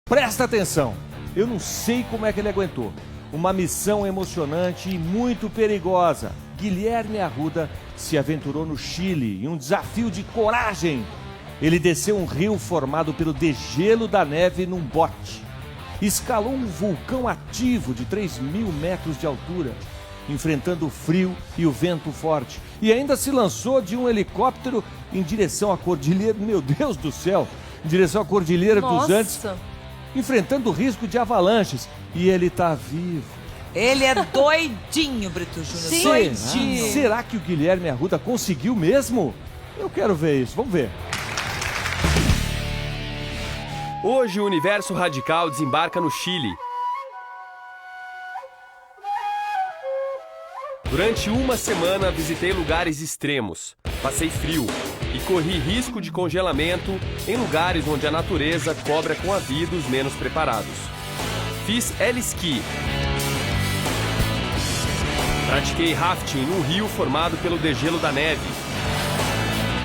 Presta atenção, eu não sei como é que ele aguentou. Uma missão emocionante e muito perigosa. Guilherme Arruda se aventurou no Chile em um desafio de coragem. Ele desceu um rio formado pelo degelo da neve num bote. Escalou um vulcão ativo de 3.000 metros de altura, enfrentando o frio e o vento forte. E ainda se lançou de um helicóptero em direção à cordilheira, meu Deus do céu, em direção à cordilheira dos Andes, enfrentando o risco de avalanches. E ele tá vivo. Ele é doidinho, Brito Júnior. Sim. Doidinho. Será que o Guilherme Arruda conseguiu mesmo? Eu quero ver isso, vamos ver. Hoje o Universo Radical desembarca no Chile. Durante uma semana visitei lugares extremos, passei frio e corri risco de congelamento em lugares onde a natureza cobra com a vida os menos preparados. Fiz heli-ski. Pratiquei rafting num rio formado pelo degelo da neve.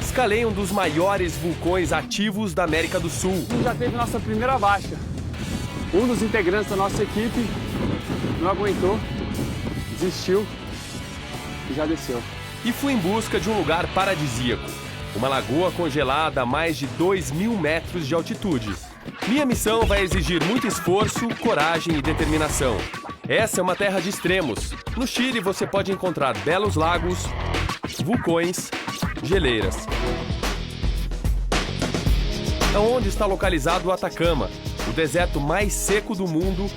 Escalei um dos maiores vulcões ativos da América do Sul. Já teve nossa primeira baixa. Um dos integrantes da nossa equipe não aguentou, desistiu e já desceu. E fui em busca de um lugar paradisíaco. Uma lagoa congelada a mais de 2.000 metros de altitude. Minha missão vai exigir muito esforço, coragem e determinação. Essa é uma terra de extremos. No Chile você pode encontrar belos lagos, vulcões, geleiras. É onde está localizado o Atacama, o deserto mais seco do mundo.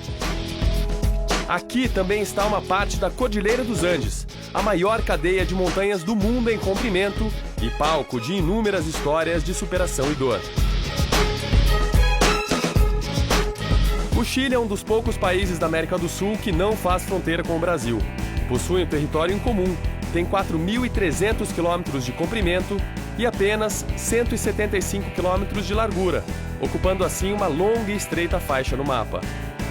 Aqui também está uma parte da Cordilheira dos Andes, a maior cadeia de montanhas do mundo em comprimento e palco de inúmeras histórias de superação e dor. O Chile é um dos poucos países da América do Sul que não faz fronteira com o Brasil. Possui um território em comum, tem 4.300 quilômetros de comprimento e apenas 175 quilômetros de largura, ocupando assim uma longa e estreita faixa no mapa.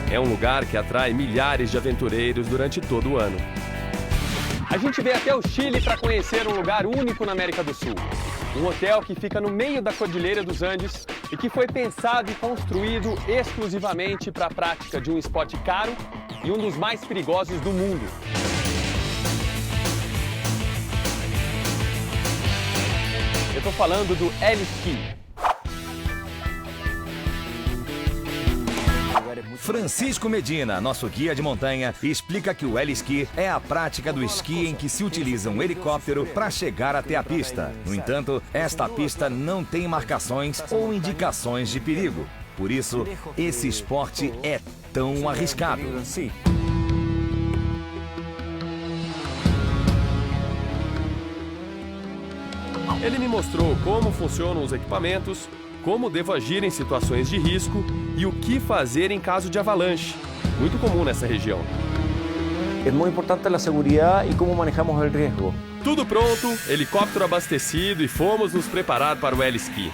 É um lugar que atrai milhares de aventureiros durante todo o ano. A gente veio até o Chile para conhecer um lugar único na América do Sul. Um hotel que fica no meio da Cordilheira dos Andes e que foi pensado e construído exclusivamente para a prática de um esporte caro e um dos mais perigosos do mundo. Eu estou falando do heli-ski. Francisco Medina, nosso guia de montanha, explica que o heli-ski é a prática do esqui em que se utiliza um helicóptero para chegar até a pista. No entanto, esta pista não tem marcações ou indicações de perigo. Por isso, esse esporte é tão arriscado. Ele me mostrou como funcionam os equipamentos, como devo agir em situações de risco e o que fazer em caso de avalanche, muito comum nessa região. É muito importante a segurança e como manejamos o risco. Tudo pronto, helicóptero abastecido e fomos nos preparar para o heli-ski.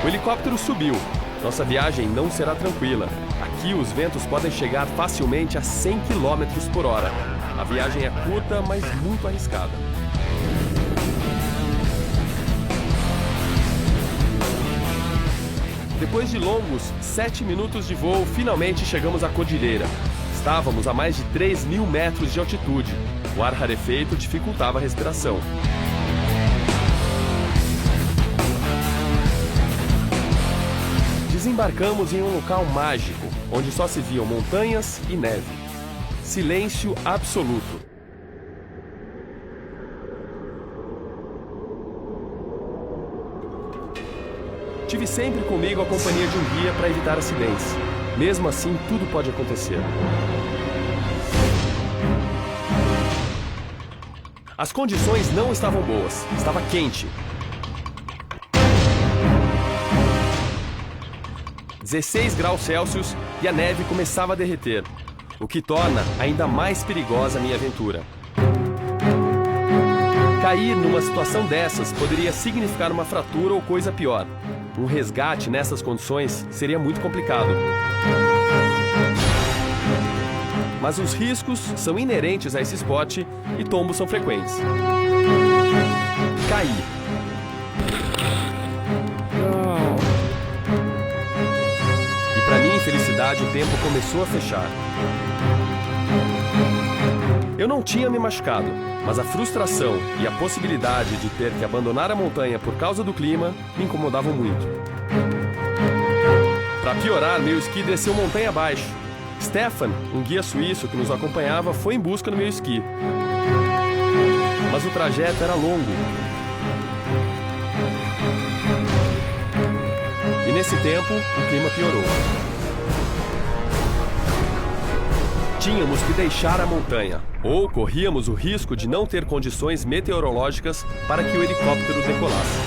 O helicóptero subiu. Nossa viagem não será tranquila. Aqui os ventos podem chegar facilmente a 100 km por hora. A viagem é curta, mas muito arriscada. Depois de longos 7 minutos de voo, finalmente chegamos à cordilheira. Estávamos a mais de 3.000 metros de altitude. O ar rarefeito dificultava a respiração. Desembarcamos em um local mágico, onde só se viam montanhas e neve. Silêncio absoluto. Tive sempre comigo a companhia de um guia para evitar acidentes. Mesmo assim, tudo pode acontecer. As condições não estavam boas. Estava quente. 16 graus Celsius e a neve começava a derreter, o que torna ainda mais perigosa a minha aventura. Cair numa situação dessas poderia significar uma fratura ou coisa pior. Um resgate nessas condições seria muito complicado. Mas os riscos são inerentes a esse esporte e tombos são frequentes. Caí. cidade, o tempo começou a fechar. Eu não tinha me machucado, mas a frustração e a possibilidade de ter que abandonar a montanha por causa do clima me incomodavam muito. Para piorar, meu esqui desceu montanha abaixo. Stefan, um guia suíço que nos acompanhava, foi em busca do meu esqui. Mas o trajeto era longo. E nesse tempo, o clima piorou. Tínhamos que deixar a montanha, ou corríamos o risco de não ter condições meteorológicas para que o helicóptero decolasse.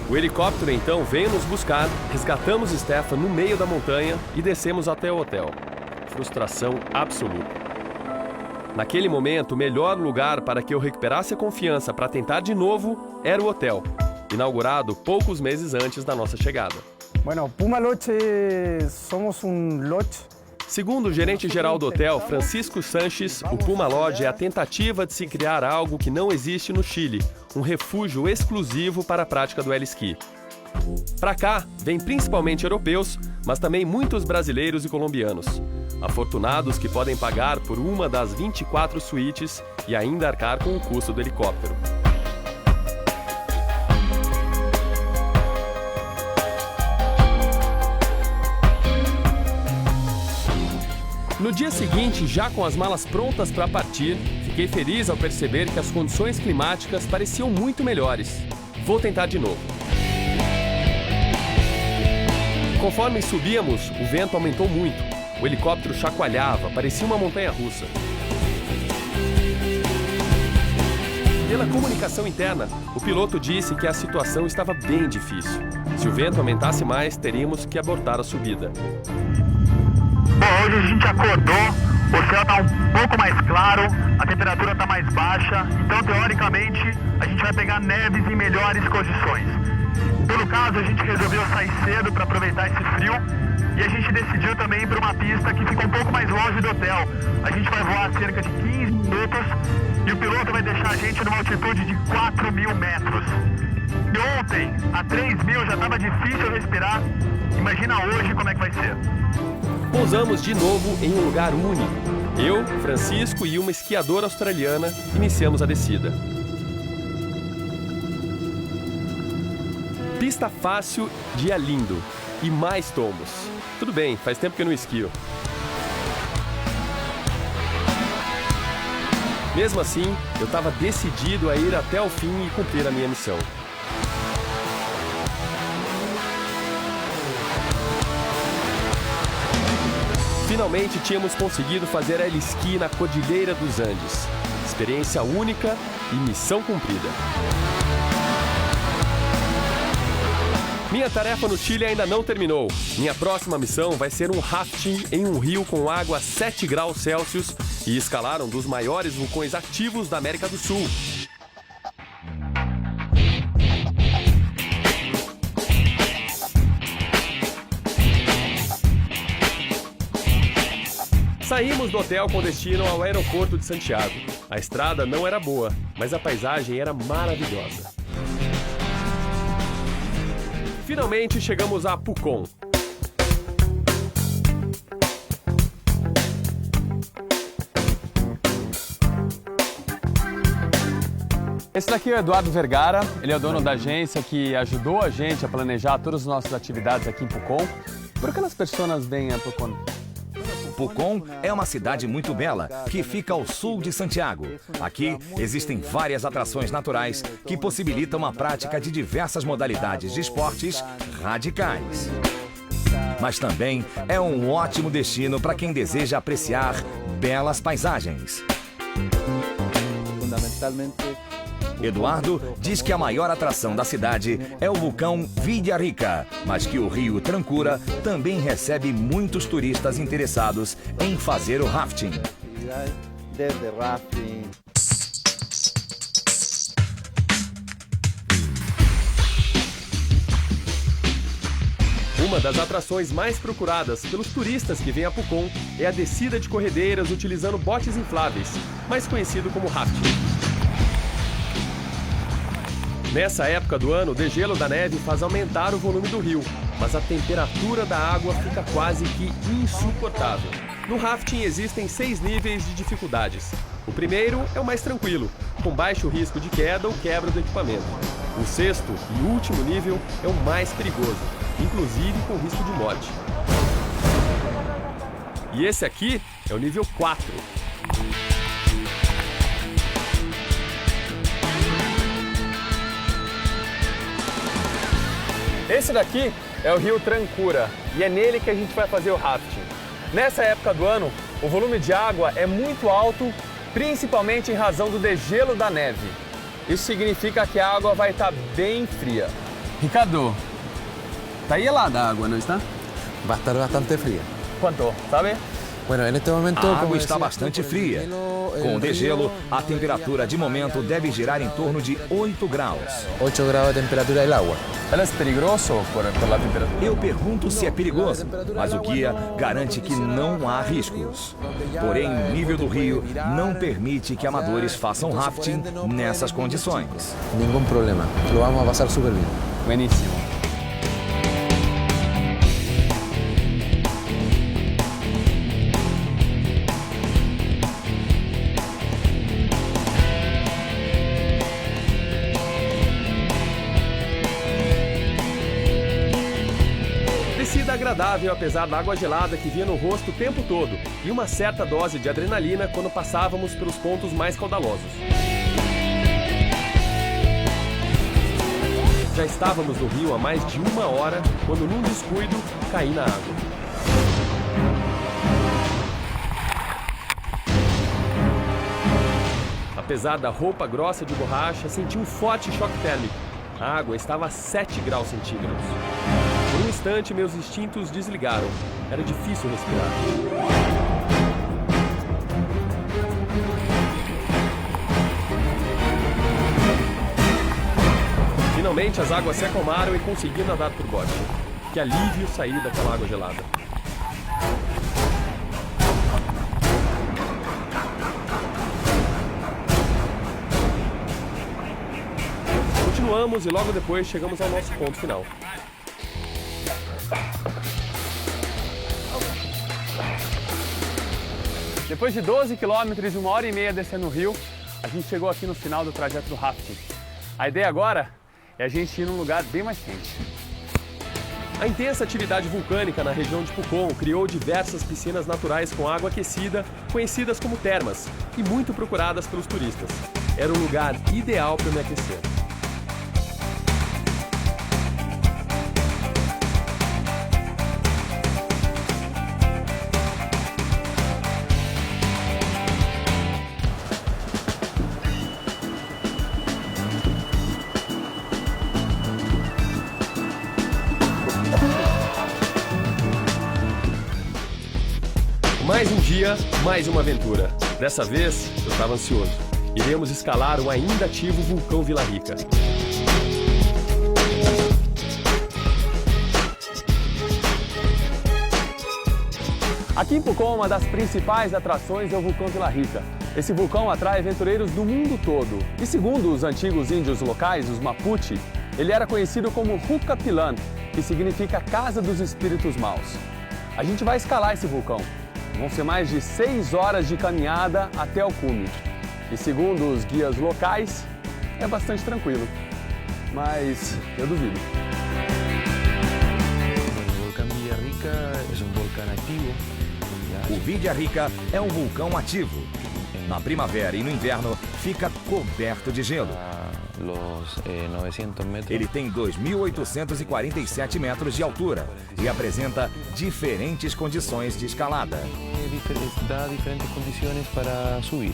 O helicóptero então veio nos buscar, resgatamos Stefan no meio da montanha e descemos até o hotel. Frustração absoluta. Naquele momento, o melhor lugar para que eu recuperasse a confiança para tentar de novo era o hotel, inaugurado poucos meses antes da nossa chegada. Bueno, Puma Lodge somos lodge. Segundo o gerente-geral do hotel, Francisco Sanches, o Puma Lodge é a tentativa de se criar algo que não existe no Chile, um refúgio exclusivo para a prática do heli-ski. Para cá, vêm principalmente europeus, mas também muitos brasileiros e colombianos. Afortunados que podem pagar por uma das 24 suítes e ainda arcar com o custo do helicóptero. No dia seguinte, já com as malas prontas para partir, fiquei feliz ao perceber que as condições climáticas pareciam muito melhores. Vou tentar de novo. Conforme subíamos, o vento aumentou muito. O helicóptero chacoalhava, parecia uma montanha-russa. Pela comunicação interna, o piloto disse que a situação estava bem difícil. Se o vento aumentasse mais, teríamos que abortar a subida. Bom, hoje a gente acordou, o céu está um pouco mais claro, a temperatura está mais baixa, então teoricamente a gente vai pegar neves em melhores condições. Pelo caso, a gente resolveu sair cedo para aproveitar esse frio e a gente decidiu também ir para uma pista que fica um pouco mais longe do hotel. A gente vai voar cerca de 15 minutos e o piloto vai deixar a gente numa altitude de 4.000 metros. E ontem, a 3.000 já estava difícil respirar, imagina hoje como é que vai ser. Pousamos de novo em um lugar único. Eu, Francisco e uma esquiadora australiana iniciamos a descida. Pista fácil, dia lindo e mais tomos. Tudo bem, faz tempo que eu não esquio. Mesmo assim, eu estava decidido a ir até o fim e cumprir a minha missão. Finalmente tínhamos conseguido fazer heli-ski na Cordilheira dos Andes. Experiência única e missão cumprida. Minha tarefa no Chile ainda não terminou. Minha próxima missão vai ser um rafting em um rio com água a 7 graus Celsius e escalar um dos maiores vulcões ativos da América do Sul. Saímos do hotel com destino ao aeroporto de Santiago. A estrada não era boa, mas a paisagem era maravilhosa. Finalmente chegamos a Pucón. Esse daqui é o Eduardo Vergara, ele é o dono da agência que ajudou a gente a planejar todas as nossas atividades aqui em Pucón. Por que as pessoas vêm a Pucón? Pucón é uma cidade muito bela, que fica ao sul de Santiago. Aqui existem várias atrações naturais que possibilitam a prática de diversas modalidades de esportes radicais. Mas também é um ótimo destino para quem deseja apreciar belas paisagens. Eduardo diz que a maior atração da cidade é o vulcão Villarrica, mas que o rio Trancura também recebe muitos turistas interessados em fazer o rafting. Uma das atrações mais procuradas pelos turistas que vêm a Pucón é a descida de corredeiras utilizando botes infláveis, mais conhecido como rafting. Nessa época do ano, o degelo da neve faz aumentar o volume do rio. mas a temperatura da água fica quase que insuportável. No rafting existem 6 níveis de dificuldades. O primeiro é o mais tranquilo, com baixo risco de queda ou quebra do equipamento. O sexto e último nível é o mais perigoso, inclusive com risco de morte. E esse aqui é o nível 4. Esse daqui é o rio Trancura e é nele que a gente vai fazer o rafting. Nessa época do ano, o volume de água é muito alto, principalmente em razão do degelo da neve. Isso significa que a água vai estar bem fria. Ricardo, está helada a água, não está? Va a estar bastante fría. Quanto, sabe? Bueno, en este momento, A água está bastante fria. Com o degelo, a temperatura de momento deve girar em torno de 8 graus. 8 grados de temperatura del agua. Ela é perigoso por la temperatura? Eu pergunto se é perigoso, mas o guia garante que não há riscos. Porém, o nível do rio não permite que amadores façam rafting nessas condições. Ningún problema. Lo vamos a pasar súper bien. Bueníssimo. Descida agradável apesar da água gelada que vinha no rosto o tempo todo e uma certa dose de adrenalina quando passávamos pelos pontos mais caudalosos. Já estávamos no rio há mais de 1 hora quando, num descuido, caí na água. Apesar da roupa grossa de borracha, senti um forte choque térmico. A água estava a 7 graus centígrados. Por um instante, meus instintos desligaram. Era difícil respirar. Finalmente, as águas se acalmaram e consegui nadar por bote. Que alívio sair daquela água gelada. Continuamos e logo depois chegamos ao nosso ponto final. Depois de 12 quilômetros e 1h30 descendo o rio, a gente chegou aqui no final do trajeto do rafting. A ideia agora é a gente ir num lugar bem mais quente. A intensa atividade vulcânica na região de Pucón criou diversas piscinas naturais com água aquecida, conhecidas como termas, e muito procuradas pelos turistas. Era o lugar ideal para me aquecer. Mais um dia, mais uma aventura. Dessa vez, eu estava ansioso. Iremos escalar o ainda ativo vulcão Vila Rica. Aqui em Pucón, uma das principais atrações é o vulcão Vila Rica. Esse vulcão atrai aventureiros do mundo todo. E segundo os antigos índios locais, os Mapuche, ele era conhecido como Jucapilan, que significa Casa dos Espíritos Maus. A gente vai escalar esse vulcão. Vão ser mais de 6 horas de caminhada até o cume. E segundo os guias locais, é bastante tranquilo. Mas eu duvido. El volcán Villarrica es un volcán activo. O Villarrica é um vulcão ativo. Na primavera e no inverno, fica coberto de gelo. Los 900 metros. Ele tem 2.847 metros de altura e apresenta diferentes condições de escalada. Da diferentes condições para subir.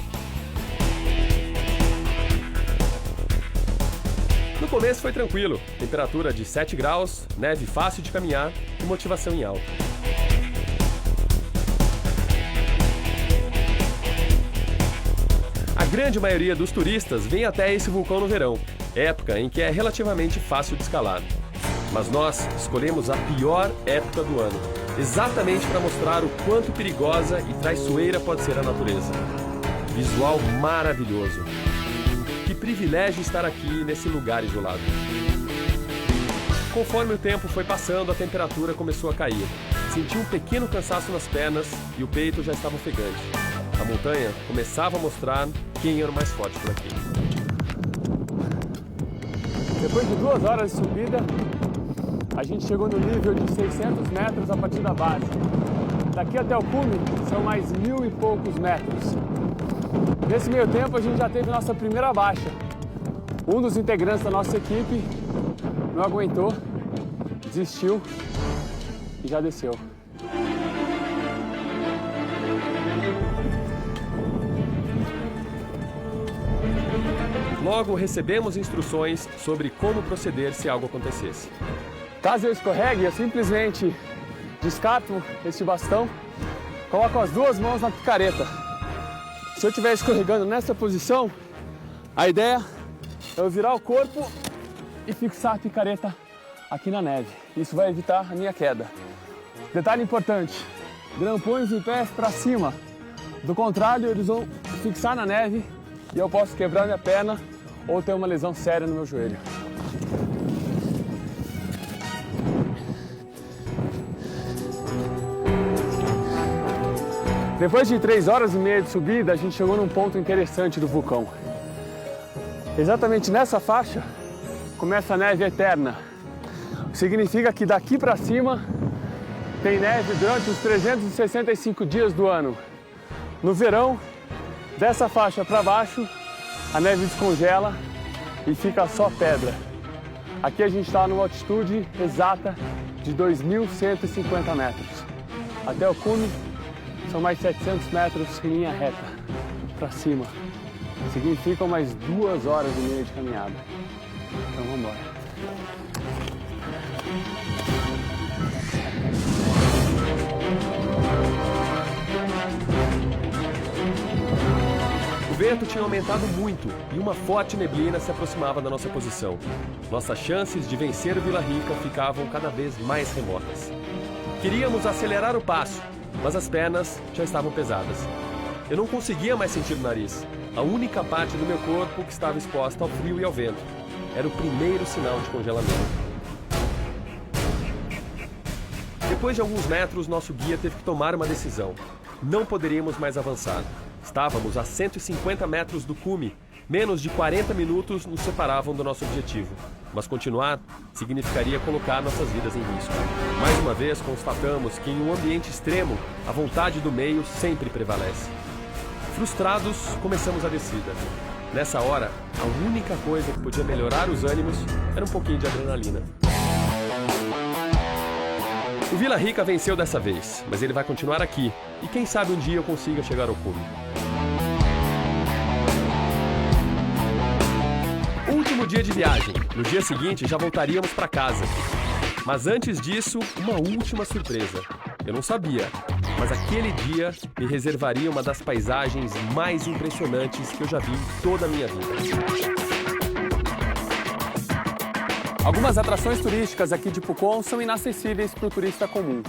No começo foi tranquilo, temperatura de 7 graus, neve fácil de caminhar e motivação em alta. A grande maioria dos turistas vem até esse vulcão no verão, época em que é relativamente fácil de escalar. Mas nós escolhemos a pior época do ano, exatamente para mostrar o quanto perigosa e traiçoeira pode ser a natureza. Visual maravilhoso. Que privilégio estar aqui nesse lugar isolado. Conforme o tempo foi passando, a temperatura começou a cair. Senti um pequeno cansaço nas pernas e o peito já estava ofegante. A montanha começava a mostrar quem era o mais forte por aqui. Depois de 2 horas de subida, a gente chegou no nível de 600 metros a partir da base. Daqui até o cume são mais 1000 e poucos metros. Nesse meio tempo a gente já teve nossa primeira baixa. Um dos integrantes da nossa equipe não aguentou, desistiu e já desceu. Logo recebemos instruções sobre como proceder se algo acontecesse. Caso eu escorregue, eu simplesmente descarto este bastão, coloco as 2 mãos na picareta. Se eu estiver escorregando nessa posição, a ideia é eu virar o corpo e fixar a picareta aqui na neve. Isso vai evitar a minha queda. Detalhe importante, grampões e pés para cima. Do contrário, eles vão fixar na neve e eu posso quebrar minha perna ou ter uma lesão séria no meu joelho. Depois de 3 horas e meia de subida, a gente chegou num ponto interessante do vulcão. Exatamente nessa faixa começa a neve eterna. Significa que daqui para cima tem neve durante os 365 dias do ano. No verão, dessa faixa para baixo, a neve descongela e fica só pedra. Aqui a gente está numa altitude exata de 2.150 metros. Até o cume são mais 700 metros em linha reta para cima. Significam mais 2 horas e meia de caminhada. Então vamos embora. O vento tinha aumentado muito e uma forte neblina se aproximava da nossa posição. Nossas chances de vencer o Vila Rica ficavam cada vez mais remotas. Queríamos acelerar o passo, mas as pernas já estavam pesadas. Eu não conseguia mais sentir o nariz. A única parte do meu corpo que estava exposta ao frio e ao vento. Era o primeiro sinal de congelamento. Depois de alguns metros, nosso guia teve que tomar uma decisão. Não poderíamos mais avançar. Estávamos a 150 metros do cume. Menos de 40 minutos nos separavam do nosso objetivo. Mas continuar significaria colocar nossas vidas em risco. Mais uma vez, constatamos que em um ambiente extremo, a vontade do meio sempre prevalece. Frustrados, começamos a descida. Nessa hora, a única coisa que podia melhorar os ânimos era um pouquinho de adrenalina. O Vila Rica venceu dessa vez, mas ele vai continuar aqui. E quem sabe um dia eu consiga chegar ao cume. Último dia de viagem. No dia seguinte já voltaríamos para casa. Mas antes disso, uma última surpresa. Eu não sabia, mas aquele dia me reservaria uma das paisagens mais impressionantes que eu já vi em toda a minha vida. Algumas atrações turísticas aqui de Pucón são inacessíveis para o turista comum,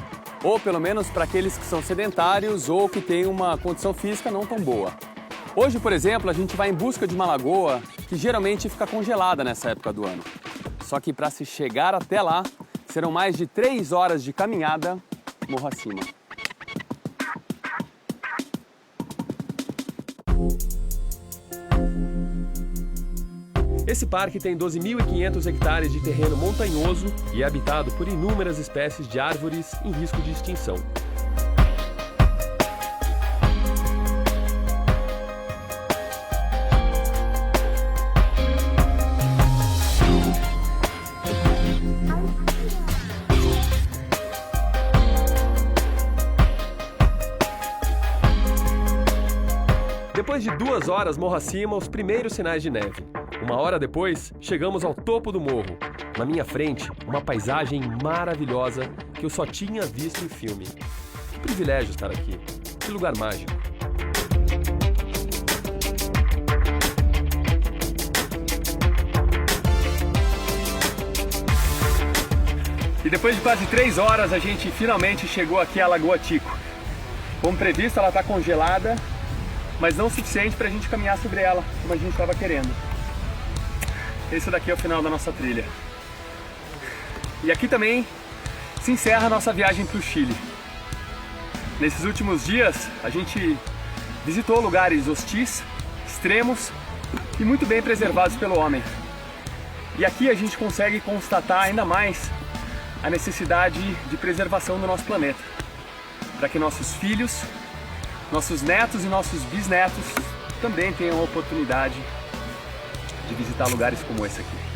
ou pelo menos para aqueles que são sedentários ou que têm uma condição física não tão boa. Hoje, por exemplo, a gente vai em busca de uma lagoa que geralmente fica congelada nessa época do ano. Só que para se chegar até lá, serão mais de 3 horas de caminhada morro acima. Esse parque tem 12.500 hectares de terreno montanhoso e é habitado por inúmeras espécies de árvores em risco de extinção. Depois de 2 horas morro acima, os primeiros sinais de neve. 1 hora depois, chegamos ao topo do morro. Na minha frente, uma paisagem maravilhosa que eu só tinha visto em filme. Que privilégio estar aqui. Que lugar mágico. E depois de quase 3 horas, a gente finalmente chegou aqui à Lagoa Tico. Como previsto, ela está congelada, mas não o suficiente para a gente caminhar sobre ela, como a gente estava querendo. Esse daqui é o final da nossa trilha. E aqui também se encerra a nossa viagem para o Chile. Nesses últimos dias, a gente visitou lugares hostis, extremos e muito bem preservados pelo homem. E aqui a gente consegue constatar ainda mais a necessidade de preservação do nosso planeta, para que nossos filhos, nossos netos e nossos bisnetos também tenham a oportunidade de visitar lugares como esse aqui.